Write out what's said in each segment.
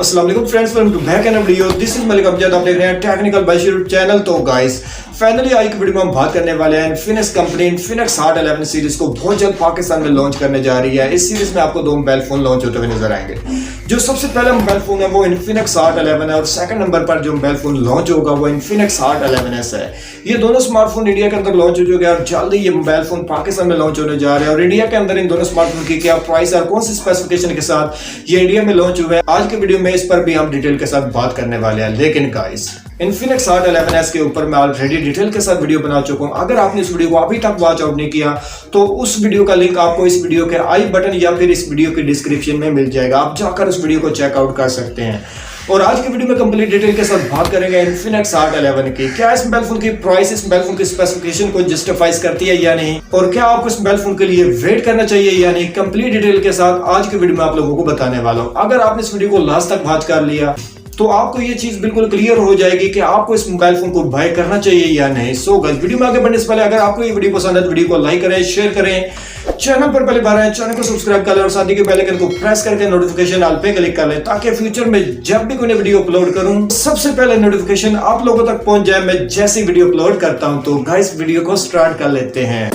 अस्सलाम वालेकुम friends, welcome to back and video. This is Malik Amjad. आप देख रहे हैं टेक्निकल बाय यूट्यूब चैनल। तो गाइस फाइनली आज की वीडियो में हम बात करने वाले हैं Infinix company Infinix hot 11 series को बहुत जल्द पाकिस्तान में लॉन्च करने जा रही है। इस सीरीज में आपको दो मोबाइल फोन लॉन्च होते हुए नजर आएंगे। जो सबसे पहला मोबाइल फोन है वो इन्फिनिक्स हॉट 11 है और सेकंड नंबर पर जो मोबाइल फोन लॉन्च होगा वो इन्फिनिक्स हॉट 11s है। ये दोनों स्मार्टफोन इंडिया के अंदर लॉन्च हो चुके हैं और जल्द ही ये मोबाइल फोन पाकिस्तान में लॉन्च होने जा रहे हैं। और इंडिया के अंदर इन दोनों स्मार्टफोन की क्या प्राइस और कौन सी स्पेसिफिकेशन के साथ ये इंडिया में लॉन्च हुए हैं, आज के वीडियो में इस पर भी हम डिटेल के साथ बात करने वाले हैं। लेकिन गाइस इन्फिनिक्स हॉट 11s के ऊपर मैं ऑलरेडी डिटेल के साथ वीडियो बना चुका हूं। अगर आपने इस वीडियो को अभी तक वॉच आउट नहीं किया तो उस वीडियो का लिंक आपको इस वीडियो के आई बटन या फिर इस वीडियो के डिस्क्रिप्शन में मिल जाएगा। आप जाकर उस वीडियो को चेकआउट कर सकते हैं। और आज की वीडियो में कंप्लीट डिटेल के साथ बात करेंगे इन्फिनिक्स हॉट 11 की। क्या इस मोबाइल फोन की प्राइस इस मोबाइल फोन की स्पेसिफिकेशन को जस्टिफाइज करती है या नहीं, और क्या आपको इस मोबाइल फोन के लिए वेट करना चाहिए या नहीं, कंप्लीट डिटेल के साथ आज की वीडियो में आप लोगों को बताने वाला हूं। अगर आपने इस वीडियो को लास्ट तक वॉच कर लिया तो आपको ये चीज बिल्कुल क्लियर हो जाएगी कि आपको इस मोबाइल फोन को बाय करना चाहिए या नहीं। सो गाइस वीडियो में आगे बढ़ने से पहले अगर आपको ये वीडियो पसंद है तो वीडियो को लाइक करें, शेयर करें, चैनल पर पहली बार आए चैनल को सब्सक्राइब कर लें और साथ ही के बेल आइकन को प्रेस करके नोटिफिकेशन ऑल पे क्लिक कर लें ताकि फ्यूचर में जब भी कोई वीडियो अपलोड करूं सबसे पहले नोटिफिकेशन आप लोगों तक पहुंच जाए मैं जैसे वीडियो अपलोड करता हूं। तो गाइस वीडियो को स्टार्ट कर लेते हैं।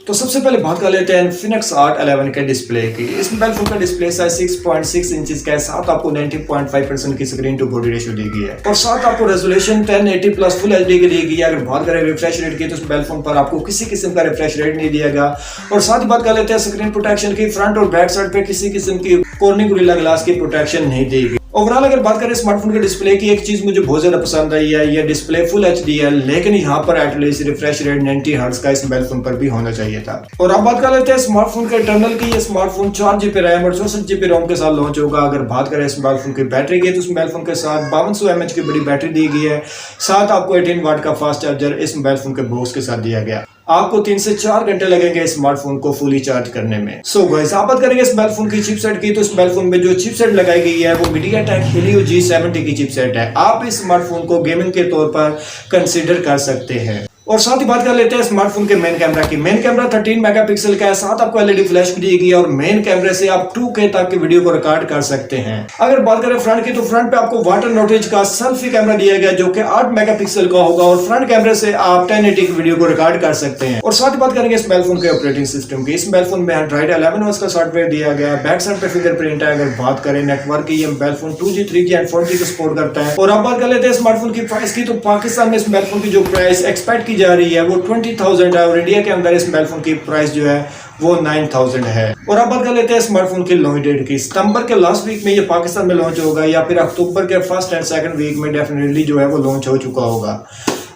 तो सबसे पहले बात कर लेते हैं इन्फिनिक्स हॉट 11 के डिस्प्ले की। इस मोबाइल फोन का डिस्प्ले साइज 6.6 इंचेस का है। साथ आपको 90.5% की स्क्रीन टू बॉडी रेशियो दी गई है और साथ आपको रेजोल्यूशन 1080 प्लस फुल एचडी की दी गई है। अगर बात करें रिफ्रेश रेट की तो इस मोबाइल फोन पर आपको किसी किस्म का रिफ्रेश रेट नहीं दिया गया। और साथ ही बात कर लेते हैं स्क्रीन प्रोटेक्शन की। फ्रंट और बैक साइड पे किसी किस्म की कॉर्निंग गोरिल्ला ग्लास की प्रोटेक्शन नहीं दी गई। ओवरऑल अगर बात करें स्मार्टफोन के डिस्प्ले की, एक चीज मुझे बहुत ज्यादा पसंद आई है, ये डिस्प्ले फुल एचडी है, लेकिन यहाँ पर एटलीस्ट रिफ्रेश रेट 90 हर्ट्ज का इस मोबाइल फोन पर भी होना चाहिए था। और अब बात कर लेते हैं स्मार्टफोन के इंटरनल की। ये स्मार्टफोन 4GB रैम और 64GB रोम के साथ लॉन्च होगा। अगर बात करें इस मोबाइल फोन की बैटरी की तो इस मोबाइल फोन के साथ 5200 mAh की बड़ी बैटरी दी गई है। साथ आपको 18 वाट का फास्ट चार्जर इस मोबाइल फोन के बॉक्स के साथ दिया गया। आपको 3 से 4 घंटे लगेंगे स्मार्टफोन को फुली चार्ज करने में। सो गाइस आप बात करेंगे इस मोबाइल फोन की चिपसेट की तो इस मोबाइल फोन में जो चिपसेट लगाई गई है वो मीडियाटेक हीलियो G70 की चिपसेट है। आप इस स्मार्टफोन को गेमिंग के तौर पर कंसीडर कर सकते हैं। और साथ ही बात कर लेते हैं स्मार्टफोन के मेन कैमरा की। मेन कैमरा 13 मेगापिक्सल का है। साथ आपको एलईडी फ्लैश दी गई है और मेन कैमरे से आप 2K तक की वीडियो को रिकॉर्ड कर सकते हैं। अगर बात करें फ्रंट की तो फ्रंट पे आपको वाटर नोटेज का सेल्फी कैमरा दिया गया जो कि 8 मेगापिक्सल का होगा और फ्रंट कैमरे से आप 1080 की वीडियो को रिकॉर्ड कर सकते हैं। और साथ ही बात करेंगे इस मोबाइल फोन के ऑपरेटिंग सिस्टम की। इस मोबाइल फोन में एंड्रॉइड 11 OS का सॉफ्टवेयर दिया गया है। बैक साइड पे फिंगरप्रिंट है। अगर बात करें नेटवर्क की, ये mobile phone 2G 3G and 4G को सपोर्ट करता है। और अब बात कर लेते हैं स्मार्टफोन की प्राइस की तो पाकिस्तान में इस मोबाइल फोन की जो प्राइस एक्सपेक्ट की जा रही है वो 20,000 है और इंडिया के अंदर इस मोबाइल फोन की प्राइस जो है वो 9,000 है। और अब बात कर लेते हैं स्मार्टफोन की लॉन्च डेट की। सितंबर के लास्ट वीक में ये पाकिस्तान में लॉन्च होगा या फिर अक्टूबर के फर्स्ट एंड सेकंड वीक में डेफिनेटली जो है वो लॉन्च हो चुका होगा।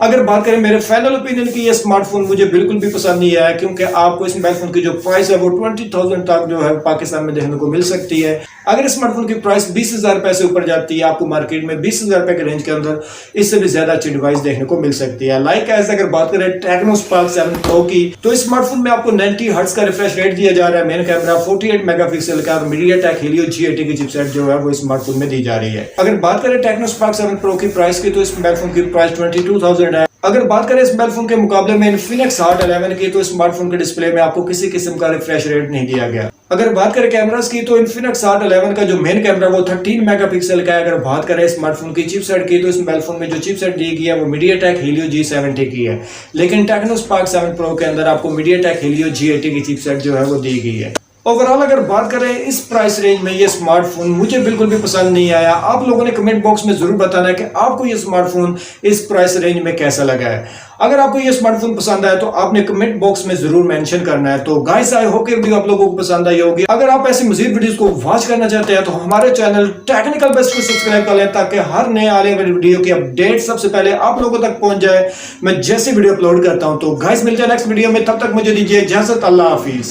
अगर बात करें मेरे फाइनल ओपिनियन की, ये स्मार्टफोन मुझे बिल्कुल भी पसंद नहीं आया क्योंकि आपको इस मोबाइल फोन की जो प्राइस है वो 20,000 तक जो है पाकिस्तान में देखने को मिल सकती है। अगर स्मार्टफोन की प्राइस 20,000 रुपए से ऊपर जाती है आपको मार्केट में 20,000 रुपए के रेंज के अंदर इससे भी ज्यादा अच्छी डिवाइस देखने को मिल सकती है। लाइक ऐसे अगर बात करें टेक्नो स्पार्क 7 प्रो की तो इस स्मार्टफोन में आपको 90 हर्ट्ज का रिफ्रेश रेट दिया जा रहा है। मेन कैमरा 48 मेगापिक्सल का और मीडियाटेक हीलियो G80 की चिपसेट जो है वो स्मार्टफोन में दी जा रही है। अगर बात करें टेक्नो स्पार्क 7 प्रो की प्राइस की तो इस मोबाइल फोन की प्राइस 22,000 है। अगर बात करें इस मोबाइल फोन के मुकाबले में इन्फिनिक्स हॉट 11 की तो स्मार्टफोन के डिस्प्ले में आपको किसी किस्म का रिफ्रेश रेट नहीं दिया गया। अगर बात करें कैमरास की तो इन्फिनिक्स हॉट 11 का जो मेन कैमरा वो 13 मेगापिक्सल का है। अगर बात करें स्मार्टफोन की चिपसेट की तो इस मोबाइल फोन में जो चिपसेट दी गई है वो मीडियाटेक हीलियो G70 की है, लेकिन टेक्नो स्पार्क 7 प्रो के अंदर आपको मीडियाटेक हीलियो G80 की चिपसेट जो है वो दी गई है। ओवरऑल अगर बात करें इस प्राइस रेंज में ये स्मार्टफोन मुझे बिल्कुल भी पसंद नहीं आया। आप लोगों ने कमेंट बॉक्स में जरूर बताना है कि आपको ये स्मार्टफोन इस प्राइस रेंज में कैसा लगा है। अगर आपको ये स्मार्टफोन पसंद आया तो आपने कमेंट बॉक्स में जरूर मेंशन करना है। तो गाइस आई होप कि वीडियो आप लोगों को पसंद आई होगी। अगर आप ऐसी मजीद वीडियोस को वॉच करना चाहते हैं तो हमारे चैनल टेक्निकल बेस्ट को सब्सक्राइब कर लें ताकि हर नए आने वाली वीडियो की अपडेट सबसे पहले आप लोगों तक पहुंच जाए मैं जैसे वीडियो अपलोड करता हूं। तो गाइस मिलते हैं नेक्स्ट वीडियो में, तब तक मुझे दीजिए इजाजत। अल्लाह हाफिज।